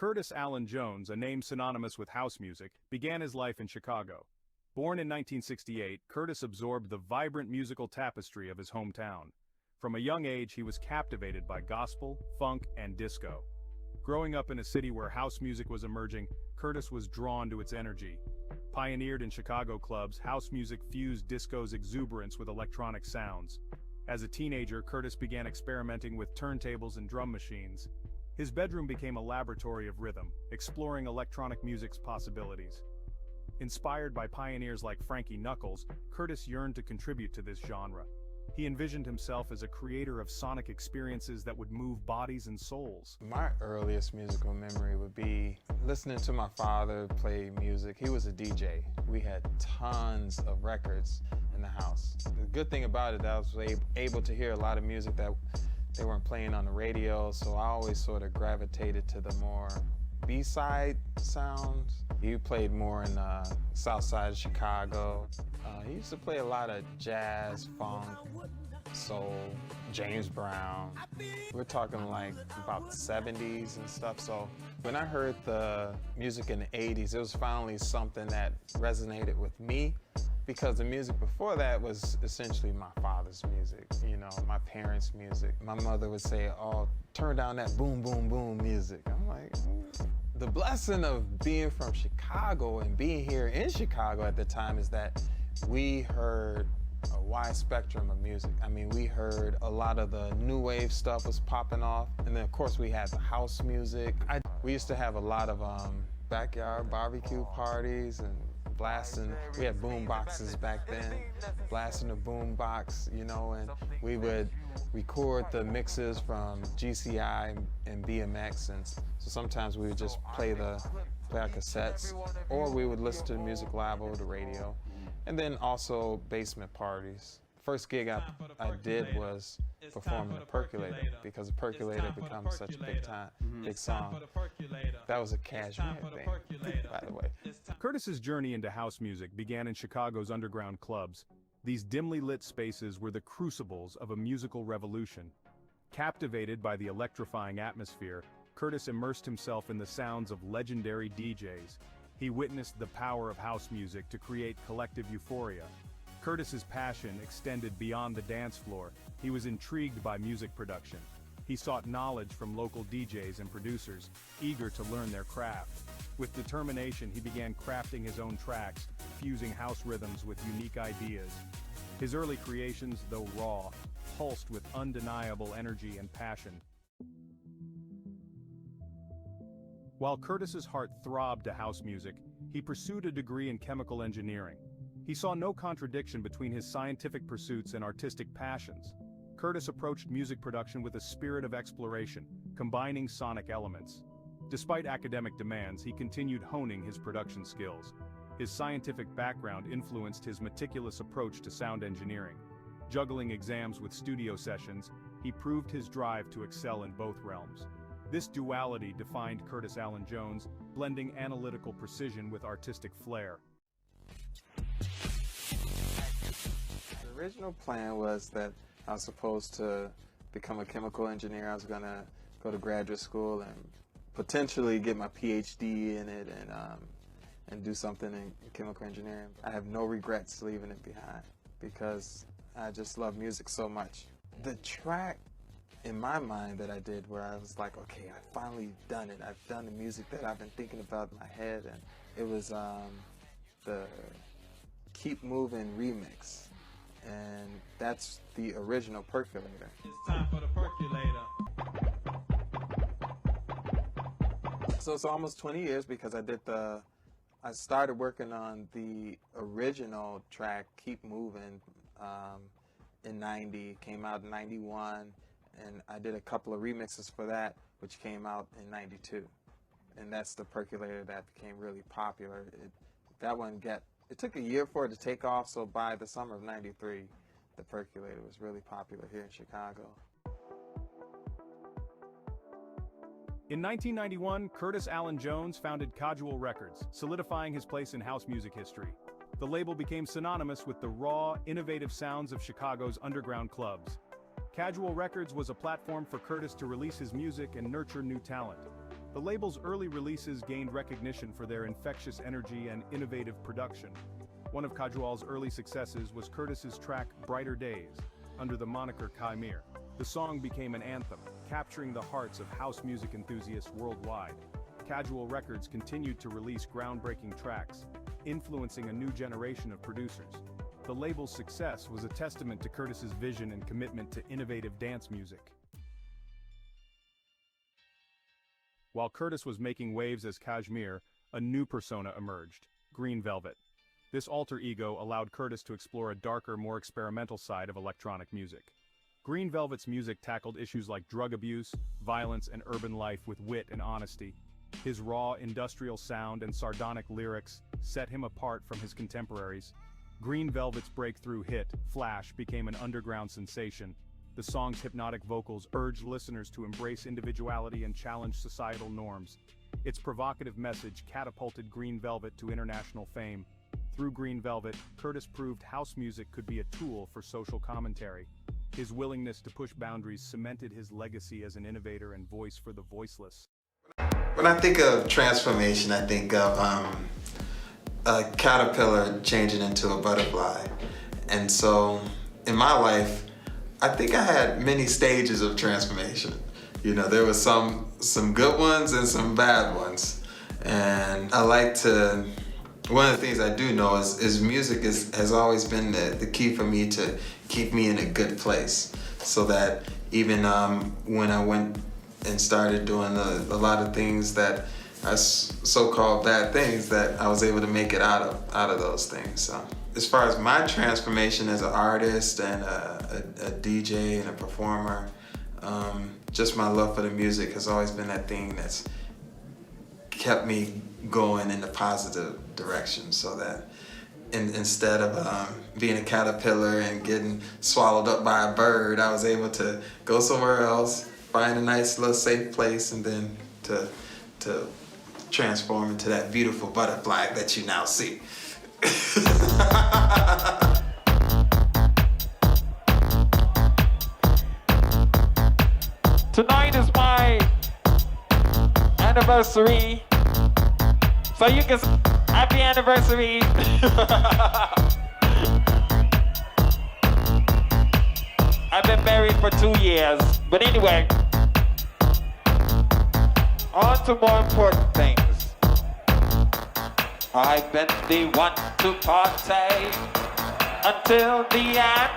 Curtis Allen Jones, a name synonymous with house music, began his life in Chicago. Born in 1968, Curtis absorbed the vibrant musical tapestry of his hometown. From a young age, he was captivated by gospel, funk, and disco. Growing up in a city where house music was emerging, Curtis was drawn to its energy. Pioneered in Chicago clubs, house music fused disco's exuberance with electronic sounds. As a teenager, Curtis began experimenting with turntables and drum machines. His bedroom became a laboratory of rhythm, exploring electronic music's possibilities. Inspired by pioneers like Frankie Knuckles, Curtis yearned to contribute to this genre. He envisioned himself as a creator of sonic experiences that would move bodies and souls. My earliest musical memory would be listening to my father play music. He was a DJ. We had tons of records in the house. The good thing about it, I was able to hear a lot of music that they weren't playing on the radio, so I always sort of gravitated to the more B-side sounds. He played more in the south side of Chicago. He used to play a lot of jazz, funk, soul, James Brown. We're talking like about the 70s and stuff, so when I heard the music in the 80s, it was finally something that resonated with me, because the music before that was essentially my father's music, you know, my parents' music. My mother would say, oh, turn down that boom, boom, boom music. I'm like, The blessing of being from Chicago and being here in Chicago at the time is that we heard a wide spectrum of music. I mean, we heard a lot of the new wave stuff was popping off, and then of course we had the house music. We used to have a lot of backyard barbecue parties and blasting. We had boom boxes back then, blasting the boom box, you know, and we would record the mixes from GCI and BMX, and so sometimes we would just play our cassettes, or we would listen to the music live over the radio, and then also basement parties. First gig I did was performing the Percolator, because the Percolator becomes such a big song. That was a Cajmere thing, by the way. Curtis's journey into house music began in Chicago's underground clubs. These dimly lit spaces were the crucibles of a musical revolution. Captivated by the electrifying atmosphere, Curtis immersed himself in the sounds of legendary DJs. He witnessed the power of house music to create collective euphoria. Curtis's passion extended beyond the dance floor. He was intrigued by music production. He sought knowledge from local DJs and producers, eager to learn their craft. With determination, he began crafting his own tracks, fusing house rhythms with unique ideas. His early creations, though raw, pulsed with undeniable energy and passion. While Curtis's heart throbbed to house music, he pursued a degree in chemical engineering. He saw no contradiction between his scientific pursuits and artistic passions. Curtis approached music production with a spirit of exploration, combining sonic elements. Despite academic demands, he continued honing his production skills. His scientific background influenced his meticulous approach to sound engineering. Juggling exams with studio sessions, he proved his drive to excel in both realms. This duality defined Curtis Allen Jones, blending analytical precision with artistic flair. The original plan was that I was supposed to become a chemical engineer. I was going to go to graduate school and potentially get my PhD in it and do something in chemical engineering. I have no regrets leaving it behind because I just love music so much. The track in my mind that I did where I was like, okay, I've finally done it. I've done the music that I've been thinking about in my head, and it was the Keep Moving remix. And that's the original Percolator. It's time for the Percolator. So it's almost 20 years because I started working on the original track, Keep Moving, in 90, came out in 91, and I did a couple of remixes for that, which came out in 92. And that's the Percolator that became really popular. It took a year for it to take off, so by the summer of 93, the Percolator was really popular here in Chicago. In 1991, Curtis Allen Jones founded Cajual Records, solidifying his place in house music history. The label became synonymous with the raw, innovative sounds of Chicago's underground clubs. Cajual Records was a platform for Curtis to release his music and nurture new talent. The label's early releases gained recognition for their infectious energy and innovative production. One of Cajual's early successes was Curtis's track Brighter Days, under the moniker Cajmere. The song became an anthem, capturing the hearts of house music enthusiasts worldwide. Cajual Records continued to release groundbreaking tracks, influencing a new generation of producers. The label's success was a testament to Curtis's vision and commitment to innovative dance music. While Curtis was making waves as Cajmere, a new persona emerged, Green Velvet. This alter ego allowed Curtis to explore a darker, more experimental side of electronic music. Green Velvet's music tackled issues like drug abuse, violence, and urban life with wit and honesty. His raw, industrial sound and sardonic lyrics set him apart from his contemporaries. Green Velvet's breakthrough hit, Flash, became an underground sensation. The song's hypnotic vocals urged listeners to embrace individuality and challenge societal norms. Its provocative message catapulted Green Velvet to international fame. Through Green Velvet, Curtis proved house music could be a tool for social commentary. His willingness to push boundaries cemented his legacy as an innovator and voice for the voiceless. When I think of transformation, I think of a caterpillar changing into a butterfly. And so, in my life, I think I had many stages of transformation. You know, there were some good ones and some bad ones. And I like to, one of the things I do know is music has always been the key for me to keep me in a good place. So that even when I went and started doing a lot of things that are so-called bad things, that I was able to make it out of those things. So, as far as my transformation as an artist and a DJ and a performer, just my love for the music has always been that thing that's kept me going in a positive direction, so that instead of being a caterpillar and getting swallowed up by a bird, I was able to go somewhere else, find a nice little safe place, and then to transform into that beautiful butterfly that you now see. Tonight is my anniversary, so you can happy anniversary. I've been married for 2 years, but anyway, on to more important things. I've been the one to party until the end,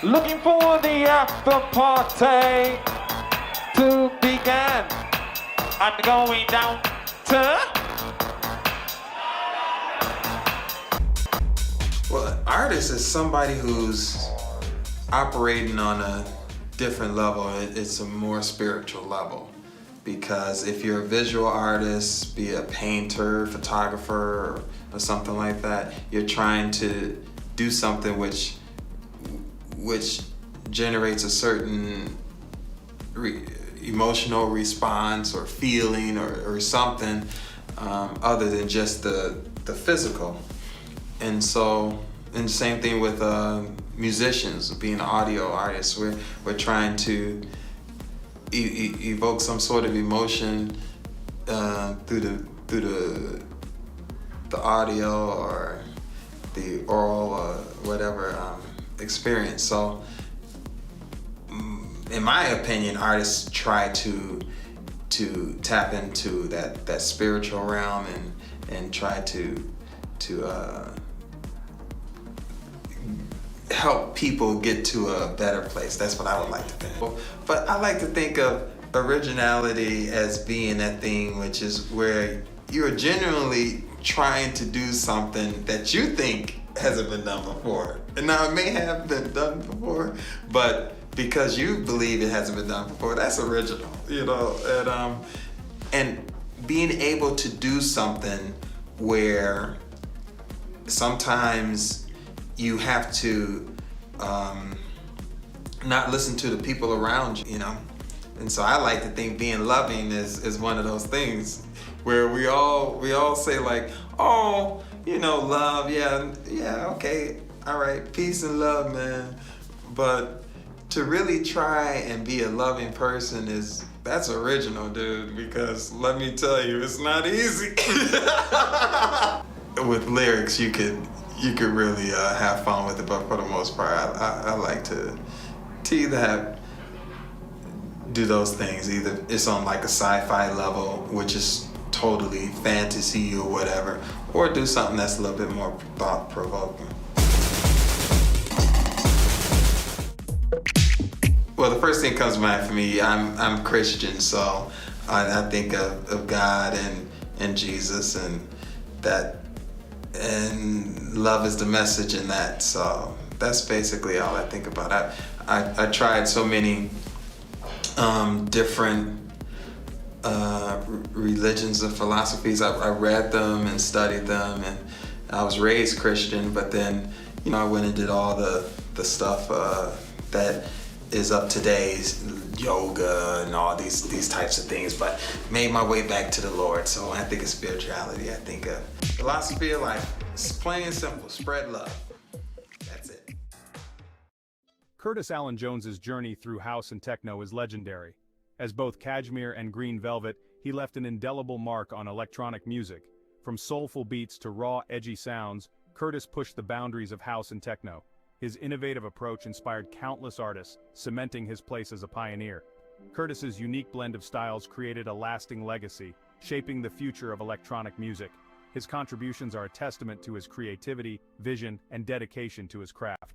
looking for the after party to begin. I'm going down to... Well, an artist is somebody who's operating on a different level. It's a more spiritual level. Because if you're a visual artist, be it a painter, photographer, or something like that, you're trying to do something which generates a certain emotional response or feeling or something other than just the physical. And so, and the same thing with musicians, being an audio artist, we're trying to evoke some sort of emotion through the audio or the oral or whatever experience. So, in my opinion, artists try to tap into that spiritual realm and try to help people get to a better place. That's what I would like to think. But I like to think of originality as being that thing which is where you're genuinely trying to do something that you think hasn't been done before. And now it may have been done before, but because you believe it hasn't been done before, that's original, you know. And being able to do something where sometimes you have to not listen to the people around you, you know. And so I like to think being loving is one of those things where we all say like, oh, you know, love, yeah, okay, all right, peace and love, man. But to really try and be a loving person is That's original, dude, because let me tell you, it's not easy. With lyrics, you could really have fun with it, but for the most part, I like to either do those things. Either it's on like a sci-fi level, which is totally fantasy or whatever, or do something that's a little bit more thought-provoking. Well, the first thing comes to mind for me, I'm Christian, so I think of God and Jesus, and love is the message in that. So that's basically all I think about. I tried so many different religions and philosophies. I read them and studied them, and I was raised Christian, but then I went and did all the stuff that is up today's yoga and all these types of things, but made my way back to the Lord. So when I think of spirituality, I think of philosophy of life. It's plain and simple, spread love. That's it. Curtis Allen Jones's journey through house and techno is legendary. As both Cajmere and Green Velvet, he left an indelible mark on electronic music. From soulful beats to raw, edgy sounds, Curtis pushed the boundaries of house and techno. His innovative approach inspired countless artists, cementing his place as a pioneer. Curtis's unique blend of styles created a lasting legacy, shaping the future of electronic music. His contributions are a testament to his creativity, vision, and dedication to his craft.